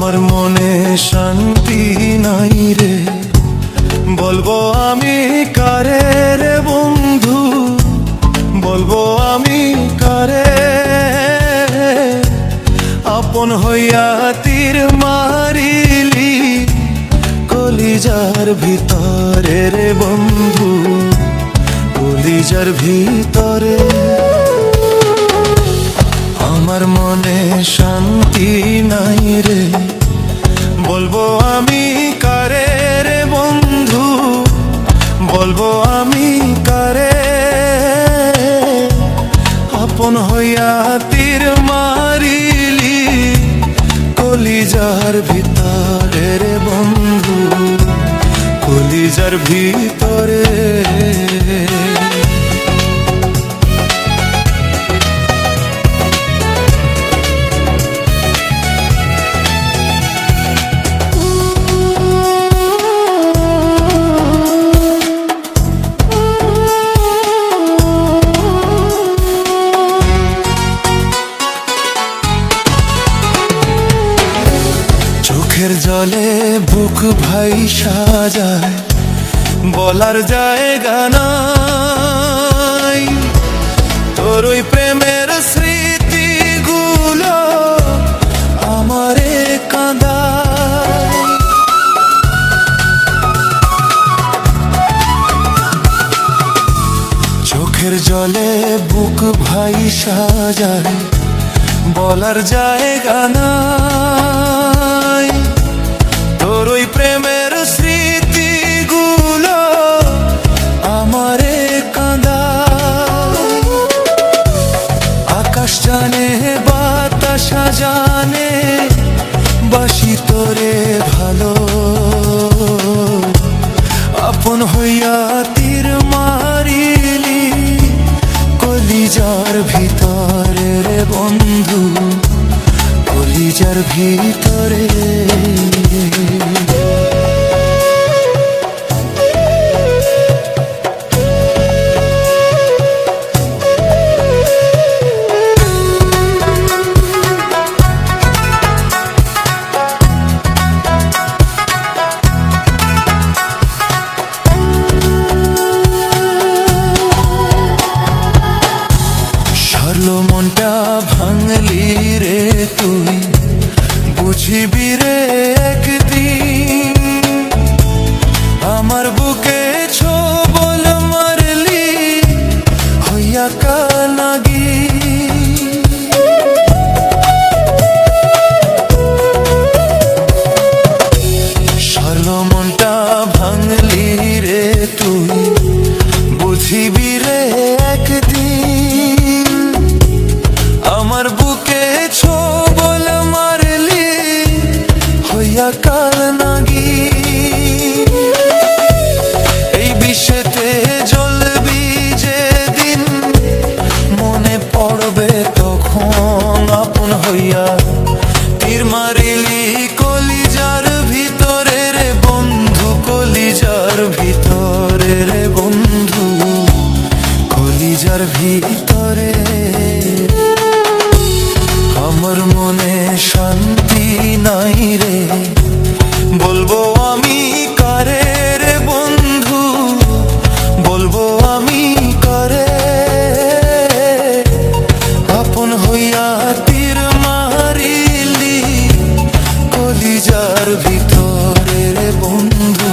আমার মনে শান্তি নাই রে, বলবো আমি কারে রে বন্ধু, বলবো আমি কারে। আপন হইয়া তীর মারিলি কলিজার ভিতরে রে বন্ধু, কলিজার ভিতরে। আমার মনে শান্তি নাই রে, বলবো আমি কারে রে বন্ধু, বলবো আমি কারে। আপন হইয়া তীর মারিলি কলিজার ভিতরে রে বন্ধু, কলিজার ভিতরে। চোখের জলে বুক ভাই সাজায়, বলার জায়গা নাই। তোর ওই প্রেমের স্মৃতিগুলো আমারে কাঁদায়। চোখের জলে বুক ভাই সাজায়, বলার জায়গা নাই। তোর ওই প্রেমের স্মৃতিগুলো আমারে কাঁদায়। আকাশ জানে বাতাস জানে বাসি তোরে ভালো, আপন হইয়া তীর মারিলি কলিজার ভিতরে রে বন্ধু, কলিজার ভিতরে। মনটা ভাঙলি রে তুই, বুঝিবি রে একদিন। আমার বুকে ছোবল মারলি হইয়া কানাগি। সরল মনটা ভাঙলি রে তুই, বুঝিবি রে একদিন। আমার বুকে ছোবল মারলি হইয়া কানাগি। এই বিষেতে জ্বলবি যেদিন, মনে পড়বে তখন আপন হইয়া তীর মারিলি কলিজার ভিতরে রে বন্ধু, কলিজার ভিতরে রে বন্ধু, কলিজার ভিতরে। আমার মনে শান্তি নাই রে, বলবো আমি কারে রে বন্ধু, বলবো আমি কারে। আপন হইয়া তীর মারিলি কলিজার ভিতরে রে বন্ধু,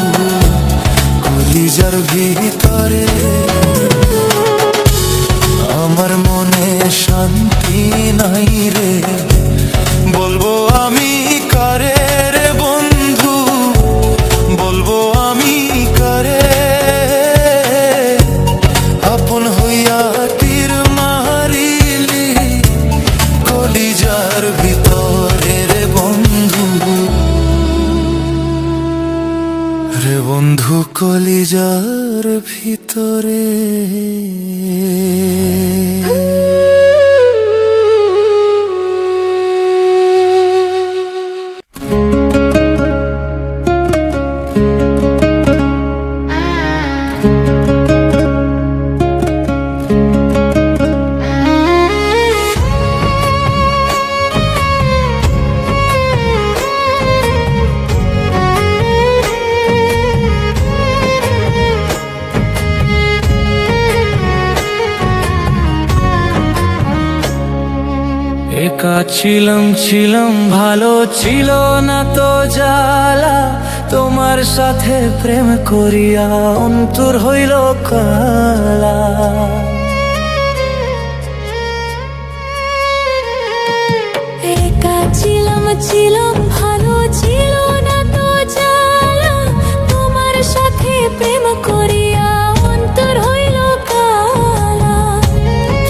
কলিজার ভিতরে। আমার মনে শান্তি নাই রে, বলবো আমি কারে রে বন্ধু, বলবো আমি কারে। আপন হইয়া তীর মারিলি কলিজার ভিতরে রে বন্ধু, রে বন্ধু, কলিজার ভিতরে। একা ছিলাম ভালো ছিল না তো জ্বালা, তোমার সাথে প্রেম করিয়া অন্তর হইল কালা। একা ছিলাম ভালো ছিল না তো জ্বালা, তোমার সাথে প্রেম করিয়া অন্তর হইল কালা।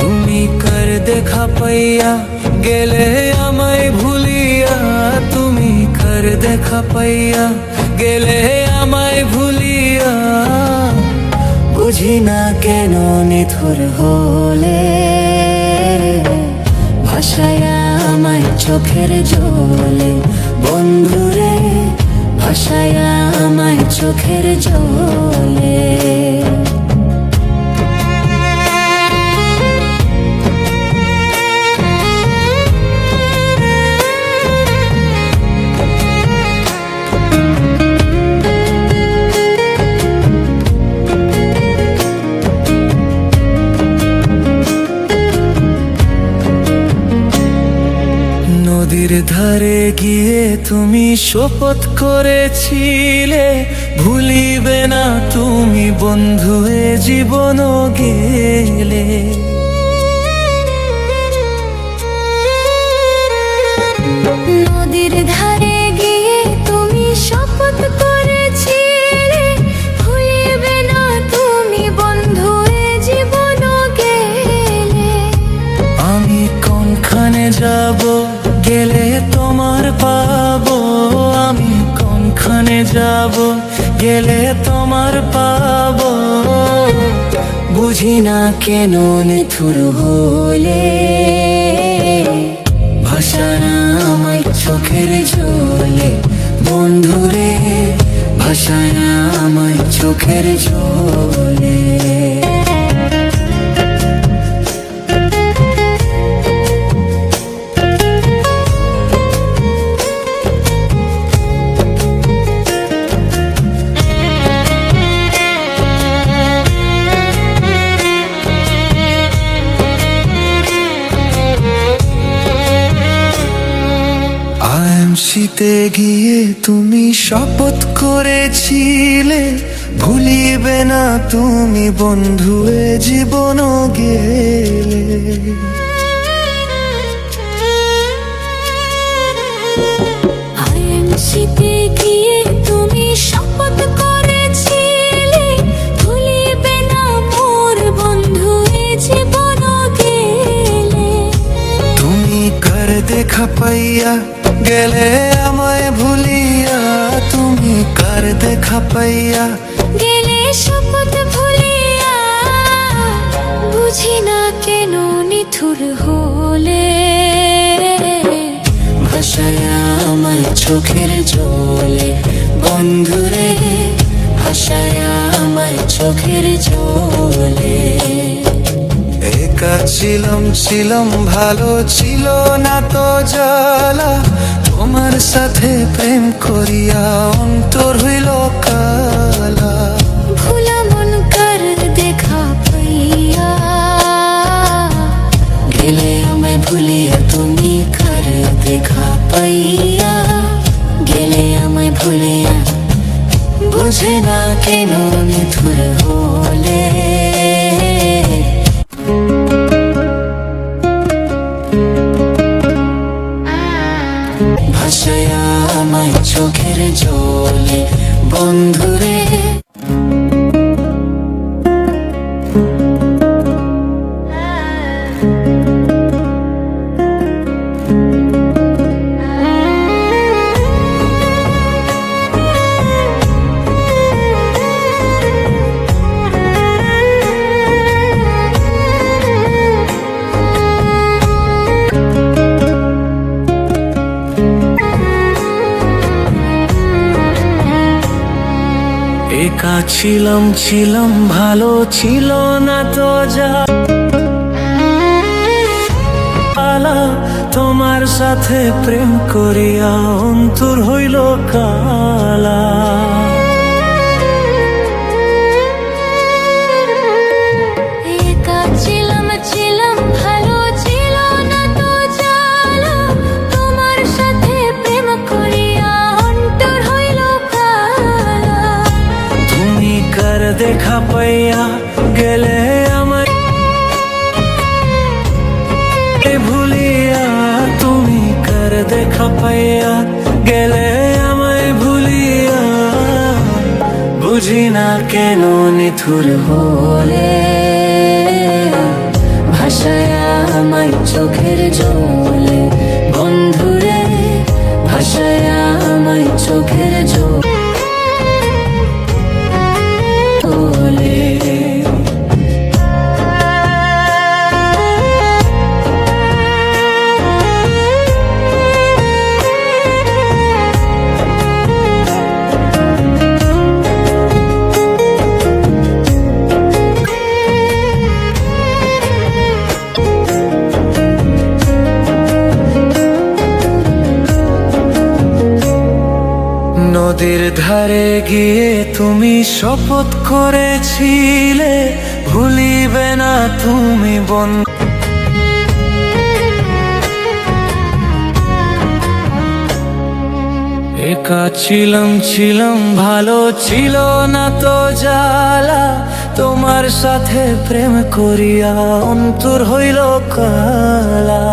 তুমি কার দেখা পাইয়া গেলে আমায় ভুলিয়া, তুমি কার দেখা পাইয়া গেলে আমায় ভুলিয়া, বুঝি না কেন নিথুর হলে ভাসায়া আমায় চোখের জলে। বন্ধুরে ভাসায়া আমায় চোখের জলে। নদীর ধারে গিয়ে তুমি শপথ করেছিলে, ভুলিবে না তুমি বন্ধু এ জীবন গেলে। নদীর ধারে গিয়ে তুমি শপথ করেছিলে, ভুলিবে না তুমি বন্ধু এ জীবন গেলে। আমি কোনখানে যাব গেলে তোমার পাবো, আমি কোনখানে যাব গেলে তোমার পাবো, বুঝি না কেন নিথুর হলে ভাসায়া আমায় চোখের জলে। বন্ধুরে ভাসায়া আমায় চোখের জলে। শীতে গিয়ে তুমি শপথ করেছিলে, ভুলিবে না তুমি বন্ধু এ জীবন গেলে। শীতে গিয়ে তুমি শপথ করেছিলে, ভুলিবে না মোর বন্ধু এ জীবন গেলে। তুমি কার দেখা পাইয়া গেলে আমায় ভুলিয়া, তুমি কার দেখা পাইয়া গেলে শপথ ভুলিয়া, বুঝি না কেন নিথুর হলে ভাসায়া আমায় চোখের জলে। বন্ধুরে ভাসায়া আমায় চোখের জলে। একা ছিলাম ভালো ছিল না তো জ্বালা, তোমার সাথে প্রেম করিয়া অন্তর হইল কালা। ভোলা মন কার দেখা পাইয়া গেলে আমায় ভুলিয়া, তুমি কার দেখা পাইয়া গেলে আমায় ভুলিয়া, বুঝে না কেন নিথুর হলে ভাসায়া আমায় চোখের জলে। বন্ধুরে একা ছিলাম ভালো ছিল না তো জ্বালা, তোমার সাথে প্রেম করিয়া অন্তর হইল কালা। একা ছিলাম ভালো ছিল না তো জ্বালা, দেখা পাইয়া গেলে আমায় ভুলিয়া, তুমি কার দেখা পাইয়া গেলে আমায় ভুলিয়া, বুঝি না কেন নিথুর হলে ভাষায় আমায় চোখের জলে, বন্ধুরে ভাষায় আমায় চোখের জলে। নদীর ধারে গিয়ে তুমি শপথ করেছিলে ভুলিবে না তুমি একা ছিলাম ভালো ছিল না তো জ্বালা, তোমার সাথে প্রেম করিয়া অন্তর হইল কালা।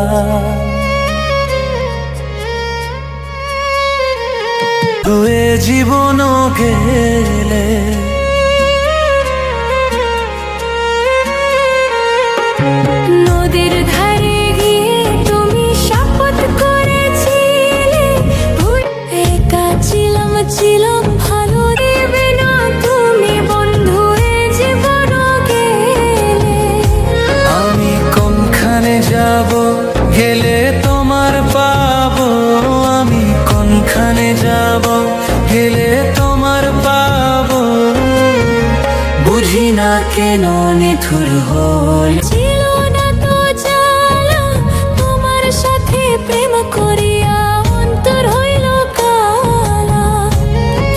তুই জীবন গেলে নদীর ধারে গিয়ে তুমি শপথ করেছিলে, একা ছিলাম ভালো দেবে না তুমি বন্ধু এ জীবন গেলে। আমি কোনখানে যাব গেলে তোমার পাবো, আমি কোনখানে যাব গেলে তোমার পাবো, বুঝি না কেন নিথুর হল। ছিল না তো জ্বালা, তোমার সাথে প্রেম করিয়া অন্তর হইল কালা।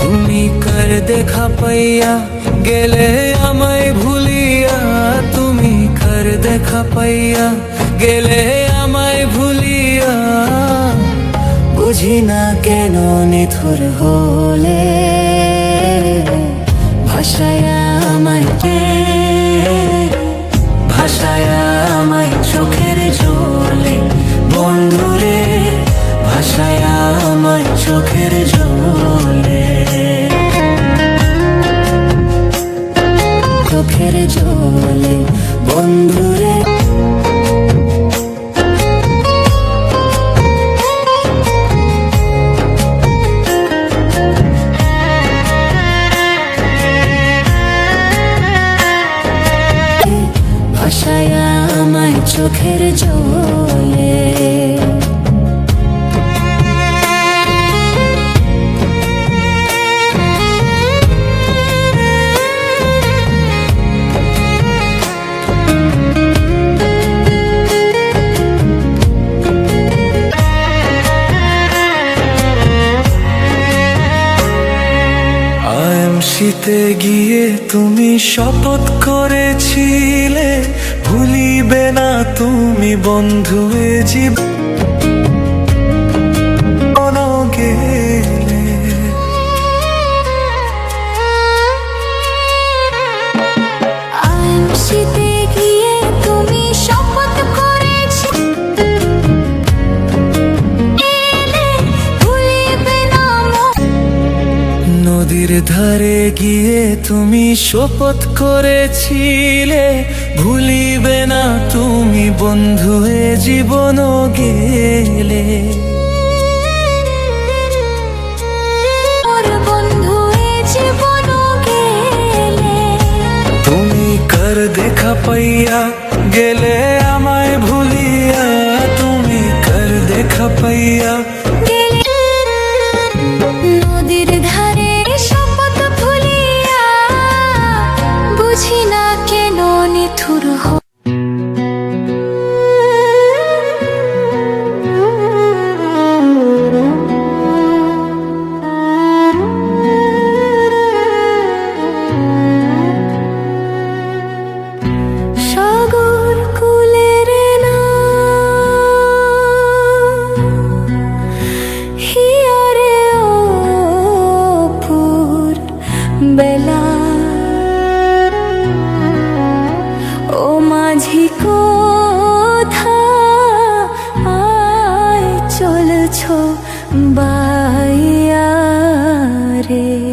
তুমি কার দেখা পাইয়া গেলে আমায় ভুলিয়া, তুমি কার দেখা পাইয়া গেলে আমায় ভুলিয়া, বুঝি না কেন নিথুর হলে ভাষায় আমায় চোখের জলে, বন্ধুরে ভাষায় আমায় চোখের জলে, চোখের জলে বন্ধুরে। ভাষায় আমায় চোখের জলে। শীতে গিয়ে তুমি শপথ করেছিলে ভুলিবে না তুমি বন্ধু এ জীবন গেলে। শীতে গিয়ে তুমি শপথ নদীর ধারে গিয়ে তুমি শপথ করেছিলে ভুলিবে না তুমি বন্ধু এ জীবন গেলে। বন্ধু এ জীবন গেলে তুমি কার দেখা পাইয়া গেলে আমায় ভুলিয়া, তুমি কার দেখা পাইয়া নদীর ধারে শপথ ভুলিয়া, বুঝি না কেন নিথুর সাগর কুলের না রে।